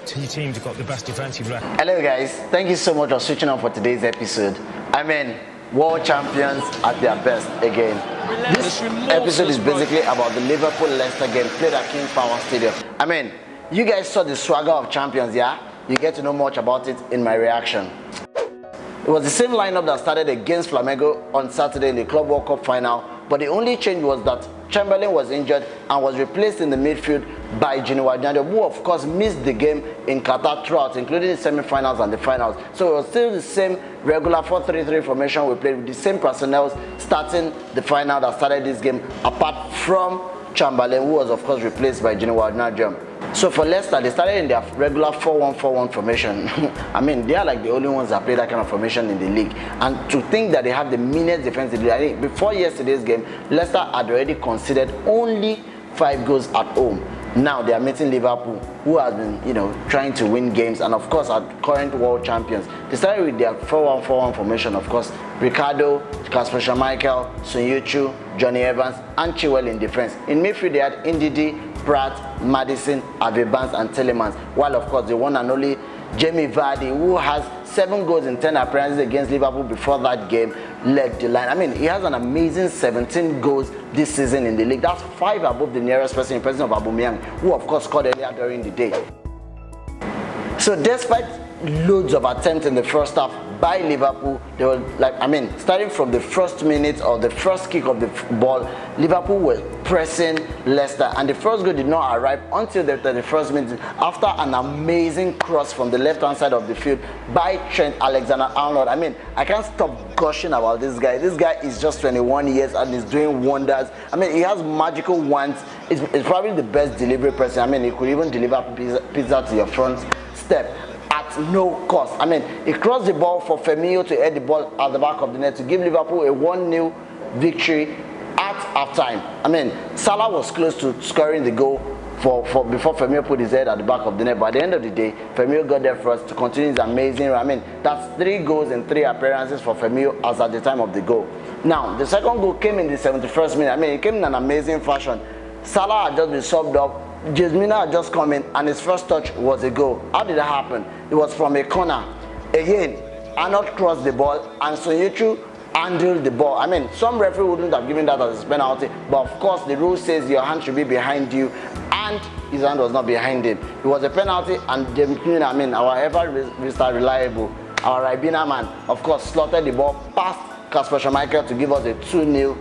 teams have got the best defensive record. Hello guys, thank you so much for switching on for today's episode. World champions at their best again. This episode is basically about the Liverpool-Leicester game played at King Power Stadium. You guys saw the swagger of champions, yeah? You get to know much about it in my reaction. It was the same lineup that started against Flamengo on Saturday in the Club World Cup final, but the only change was that Chamberlain was injured and was replaced in the midfield by Gini Wijnaldum, who of course missed the game in Qatar throughout, including the semi-finals and the finals. So it was still the same regular 4-3-3 formation we played with the same personnel starting the final that started this game, apart from Chamberlain, who was of course replaced by Gini Wijnaldum. So for Leicester, they started in their regular 4-1-4-1 formation. They are like the only ones that play that kind of formation in the league. And to think that they have the meanest defensive league, I think before yesterday's game, Leicester had already conceded only 5 goals at home. Now they are meeting Liverpool, who has been, trying to win games, and of course are current world champions. They started with their 4-1-4-1 formation, of course. Ricardo, Kasper Schmeichel, Sunyuchu, Johnny Evans, and Chilwell in defense. In midfield, they had Ndidi, Pratt, Maddison, Avebans, and Telemans. While of course the one and only Jamie Vardy, who has 7 goals in 10 appearances against Liverpool before that game, led the line. He has an amazing 17 goals this season in the league. That's 5 above the nearest person in presence of Aubameyang, who of course scored earlier during the day. So despite loads of attempts in the first half by Liverpool, they were starting from the first minute or the first kick of the ball, Liverpool were pressing Leicester, and the first goal did not arrive until the 31st minute after an amazing cross from the left hand side of the field by Trent Alexander-Arnold. I can't stop gushing about this guy. This guy is just 21 years and is doing wonders. He has magical wands. It's probably the best delivery person. He could even deliver pizza to your front step at no cost. He crossed the ball for Firmino to head the ball at the back of the net to give Liverpool a 1-0 victory at halftime. Salah was close to scoring the goal before Firmino put his head at the back of the net, but at the end of the day, Firmino got there first to continue his amazing run. That's 3 goals and 3 appearances for Firmino as at the time of the goal. Now, the second goal came in the 71st minute. It came in an amazing fashion. Salah had just been subbed up, Jasmina had just come in, and his first touch was a goal. How did that happen? It was from a corner. Again, Arnold crossed the ball, and Sunyuchu handled the ball. Some referee wouldn't have given that as a penalty, but of course the rule says your hand should be behind you, and his hand was not behind him. It was a penalty, and our ever reliable, our Ribena man, of course, slotted the ball past Kasper Schmeichel to give us a 2-0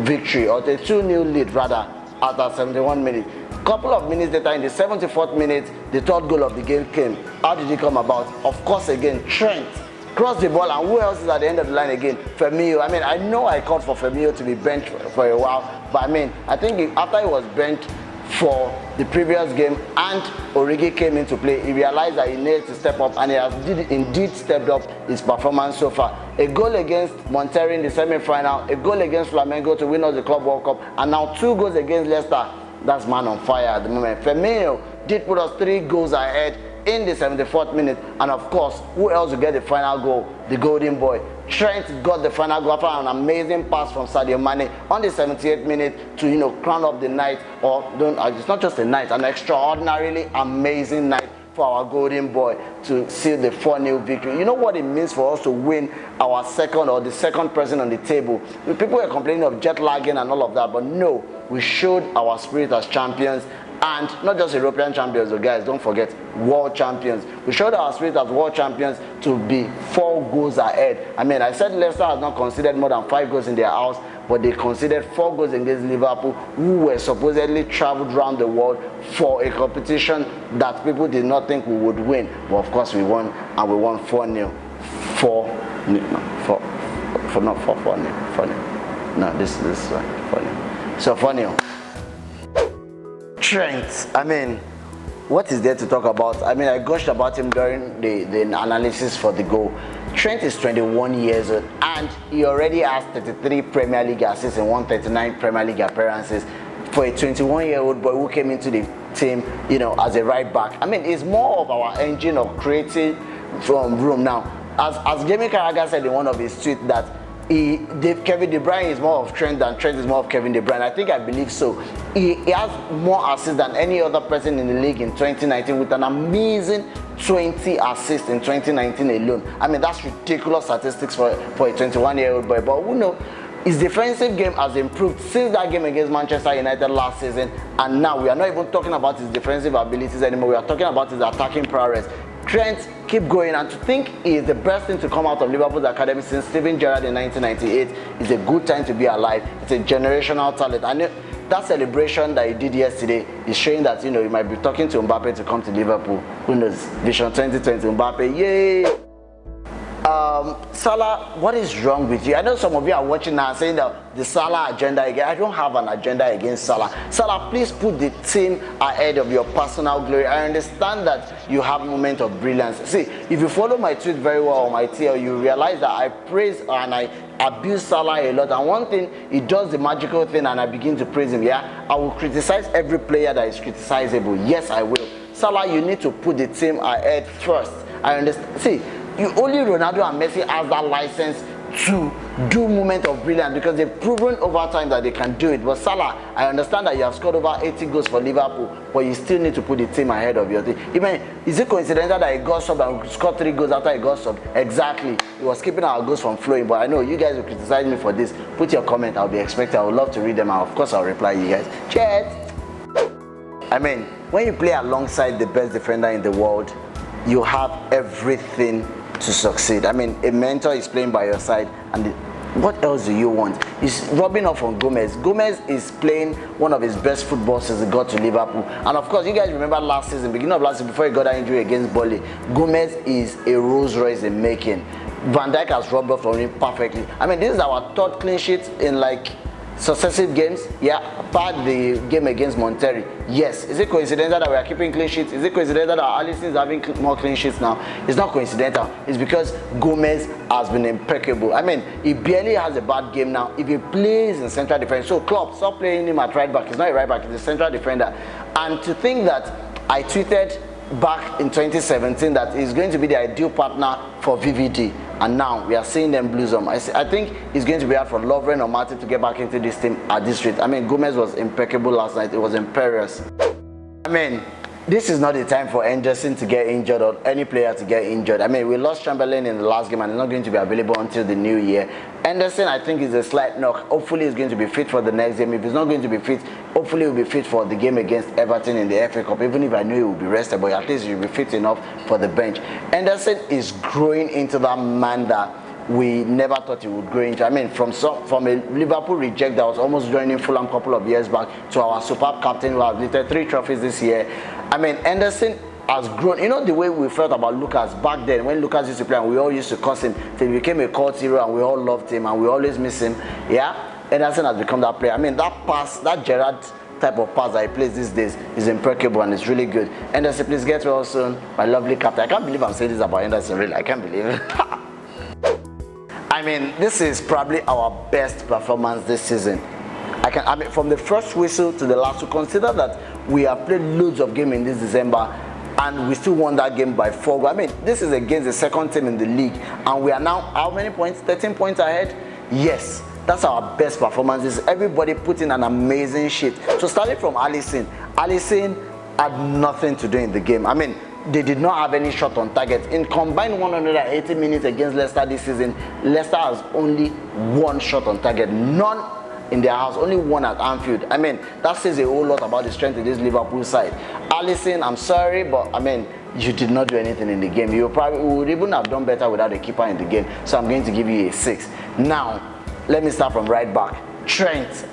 victory, or a 2-0 lead rather, after 71 minutes. Couple of minutes later, in the 74th minute, the third goal of the game came. How did it come about? Of course, again, Trent crossed the ball, and who else is at the end of the line again? Firmino. I know I called for Firmino to be benched for a while, but I think after he was benched for the previous game and Origi came into play, he realized that he needed to step up, and he has indeed stepped up his performance so far. A goal against Monterrey in the semi-final, a goal against Flamengo to win us the Club World Cup, and now 2 goals against Leicester. That's man on fire at the moment. Firmino did put us 3 goals ahead in the 74th minute, and of course, who else will get the final goal? The golden boy. Trent got the final goal after an amazing pass from Sadio Mane on the 78th minute to crown up the night, it's not just a night, an extraordinarily amazing night for our golden boy to seal the 4-0 victory. You know what it means for us to win our second or the second person on the table? People were complaining of jet lagging and all of that, but no, we showed our spirit as champions, and not just European champions, so guys, don't forget, world champions. We showed our spirit as world champions to be 4 goals ahead. I said Leicester has not conceded more than 5 goals in their house, but they conceded 4 goals against Liverpool, who were supposedly traveled around the world for a competition that people did not think we would win. But of course we won, and we won 4-0. 4-0. No, this is 4-0. So 4-0. Trent, what is there to talk about? I gushed about him during the analysis for the goal. Trent is 21 years old, and he already has 33 Premier League assists and 139 Premier League appearances. For a 21-year-old boy who came into the team, as a right back, it's more of our engine of creating from room now. As Jamie Carragher said in one of his tweets, that Kevin De Bruyne is more of Trent than Trent is more of Kevin De Bruyne. I believe so. He has more assists than any other person in the league in 2019 with an amazing 20 assists in 2019 alone. I mean, that's ridiculous statistics for a 21-year-old boy. But who knows? His defensive game has improved since that game against Manchester United last season, and now we are not even talking about his defensive abilities anymore. We are talking about his attacking prowess. Trent, keep going, and to think he is the best thing to come out of Liverpool's academy since Steven Gerrard in 1998 is a good time to be alive. It's a generational talent. And that celebration that he did yesterday is showing that, you might be talking to Mbappe to come to Liverpool. Who knows? Vision 2020, Mbappe, yay! Salah, what is wrong with you? I know some of you are watching now saying that the Salah agenda again. I don't have an agenda against Salah. Salah, please put the team ahead of your personal glory. I understand that you have moments of brilliance. See, if you follow my tweet very well on my TL, you realize that I praise and I abuse Salah a lot. And one thing, he does the magical thing and I begin to praise him. Yeah, I will criticize every player that is criticizable. Yes, I will. Salah, you need to put the team ahead first. I understand. See, only Ronaldo and Messi has that license to do moment of brilliance because they've proven over time that they can do it. But Salah, I understand that you have scored over 80 goals for Liverpool, but you still need to put the team ahead of your team. Is it coincidental that he got subbed and scored 3 goals after he got subbed? Exactly. He was keeping our goals from flowing, but I know you guys will criticize me for this. Put your comment. I'll be expecting. I would love to read them, and of course I'll reply you guys. Cheers! When you play alongside the best defender in the world, you have everything to succeed. A mentor is playing by your side, and what else do you want? He's rubbing off on Gomez. Gomez is playing one of his best footballs since he got to Liverpool. And of course, you guys remember last season, beginning of last season, before he got that injury against Burnley, Gomez is a Rolls Royce in making. Van Dijk has rubbed off on him perfectly. This is our 3rd clean sheet in successive games. Yeah, apart the game against Monterrey. Yes. Is it coincidental that we are keeping clean sheets? Is it coincidental that Alisson is having more clean sheets now? It's not coincidental. It's because Gomez has been impeccable. He barely has a bad game now. If he plays in central defense, so Klopp, stop playing him at right back. He's not a right back, he's a central defender. And to think that I tweeted back in 2017 that he's going to be the ideal partner for VVD, and now we are seeing them blossom. I think it's going to be hard for Lovren or Martin to get back into this team at this rate. Gomez was impeccable last night. It was imperious. This is not the time for Henderson to get injured or any player to get injured. We lost Chamberlain in the last game and he's not going to be available until the new year. Henderson, I think, is a slight knock. Hopefully he's going to be fit for the next game. If he's not going to be fit, hopefully he'll be fit for the game against Everton in the FA Cup. Even if I knew he would be rested, but at least he'll be fit enough for the bench. Henderson is growing into that man that we never thought he would grow into. From a Liverpool reject that was almost joining Fulham a couple of years back to our superb captain who has lifted 3 trophies this year. Henderson has grown. The way we felt about Lucas back then when Lucas used to play and we all used to curse him till he became a cult hero and we all loved him and we always miss him. Yeah, Henderson has become that player. That pass, that Gerrard type of pass that he plays these days is impeccable and it's really good. Henderson, please get well soon. My lovely captain. I can't believe I'm saying this about Henderson, really. I can't believe it. This is probably our best performance this season. From the first whistle to the last, to consider that we have played loads of games in this December and we still won that game by 4 goals. This is against the second team in the league and we are now how many points? 13 points ahead? Yes, that's our best performances. Everybody put in an amazing shit. So starting from Alisson had nothing to do in the game. They did not have any shot on target. In combined 180 minutes against Leicester this season, Leicester has only 1 shot on target. None in their house, only 1 at Anfield. That says a whole lot about the strength of this Liverpool side. Alisson, I'm sorry, but you did not do anything in the game. You probably would even have done better without a keeper in the game. So I'm going to give you a 6. Now, let me start from right back. Trent,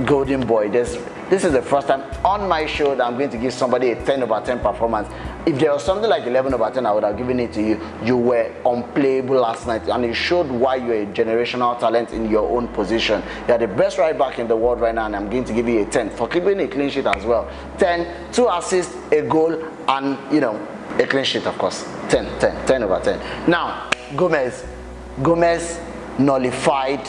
golden boy. This is the first time on my show that I'm going to give somebody a 10 over 10 performance. If there was something like 11 over 10, I would have given it to you. You were unplayable last night and it showed why you're a generational talent in your own position. You're the best right back in the world right now and I'm going to give you a 10 for keeping a clean sheet as well. 10, 2 assists, a goal and, a clean sheet of course. 10 over 10. Now, Gomez nullified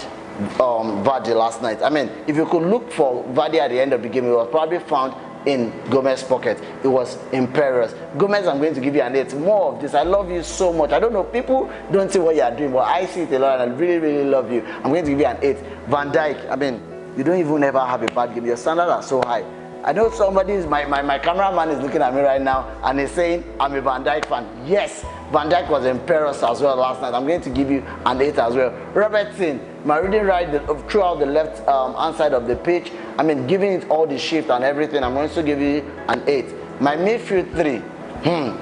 Vardy last night. If you could look for Vardy at the end of the game, he was probably found in Gomez's pocket. It was imperious. Gomez, I'm going to give you an 8. More of this. I love you so much. I don't know, people don't see what you are doing, but I see it a lot and I really, really love you. I'm going to give you an 8. Van Dijk, I mean, you don't even ever have a bad game. Your standards are so high. I know my cameraman is looking at me right now and he's saying I'm a Van Dijk fan. Yes, Van Dijk was imperious as well last night. I'm going to give you an 8 as well. Robertson, my reading right throughout the left hand side of the pitch. I mean, giving it all the shift and everything. I'm going to give you an 8. My midfield 3,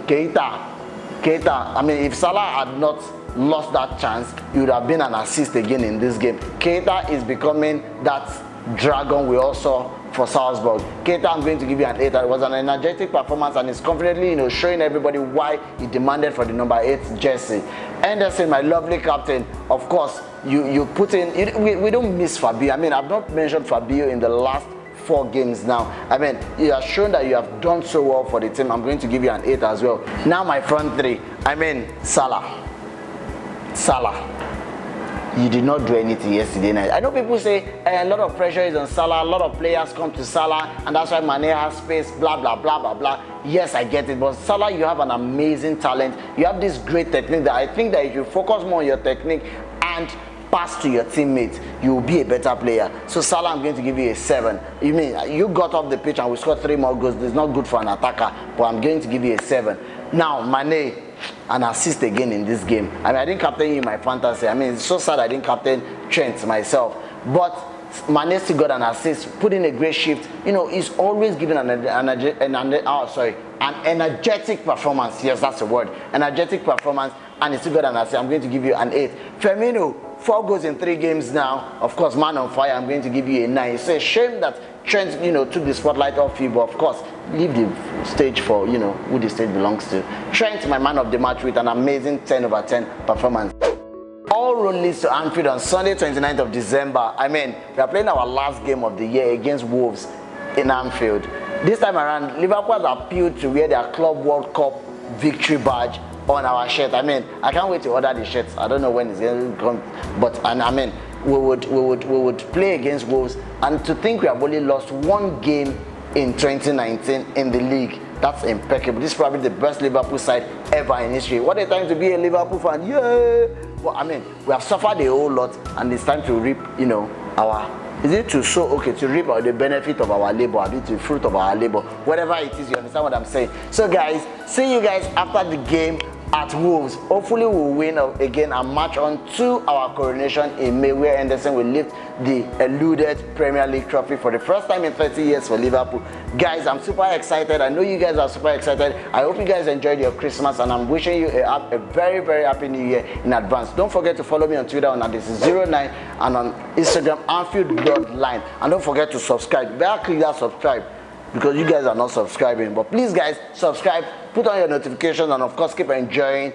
Keita. I mean, if Salah had not lost that chance, he would have been an assist again in this game. Keita is becoming that dragon we all saw for Salzburg. Keita, I'm going to give you an 8. It was an energetic performance and he's confidently, showing everybody why he demanded for the number 8 jersey. Anderson, my lovely captain, of course, you put in, we don't miss Fabio. I mean, I've not mentioned Fabio in the last 4 games now. I mean, you have shown that you have done so well for the team. I'm going to give you an 8 as well. Now my front 3, I mean, Salah. You did not do anything yesterday night. I know people say a lot of pressure is on Salah, a lot of players come to Salah, and that's why Mane has space, blah, blah, blah, blah, blah. Yes, I get it, but Salah, you have an amazing talent. You have this great technique that I think that if you focus more on your technique and pass to your teammates, you will be a better player. So Salah, I'm going to give you a 7. You mean, you got off the pitch and we scored 3 more goals. It's not good for an attacker, but I'm going to give you a 7. Now, Mane, an assist again in this game. I mean, I didn't captain you in my fantasy. I mean, it's so sad I didn't captain Trent myself. But Mane still got an assist, put in a great shift. He's always giving an energetic performance. Yes, that's the word. Energetic performance, and he still got an assist. I'm going to give you an 8. Firmino, 4 goals in 3 games now. Of course, man on fire. I'm going to give you a 9. It's a shame that Trent, took the spotlight off you, but of course, leave the stage for, who the stage belongs to. Trent, my man of the match, with an amazing 10/10 performance. All road leads to Anfield on Sunday, 29th of December. I mean, we are playing our last game of the year against Wolves in Anfield. This time around, Liverpool has appealed to wear their Club World Cup victory badge on our shirt. I mean, I can't wait to order the shirts. I don't know when it's going to come, but I mean, we would play against Wolves, and to think we have only lost 1 game in 2019 in the league. That's impeccable. This is probably the best Liverpool side ever in history. What a time to be a Liverpool fan. Yeah. But I mean, we have suffered a whole lot, and it's time to reap, to reap the benefit of our labor, the fruit of our labor, whatever it is. You understand what I'm saying? So guys, see you guys after the game at Wolves. Hopefully we'll win again and march on to our coronation in May, where Henderson will lift the eluded Premier League trophy for the first time in 30 years for Liverpool. Guys, I'm super excited. I know you guys are super excited. I hope you guys enjoyed your Christmas, and I'm wishing you a very, very happy new year in advance. Don't forget to follow me on Twitter on @this09 and on Instagram Anfield.line. And don't forget to subscribe. Better click that subscribe, because you guys are not subscribing. But please guys, subscribe, put on your notifications, and of course keep enjoying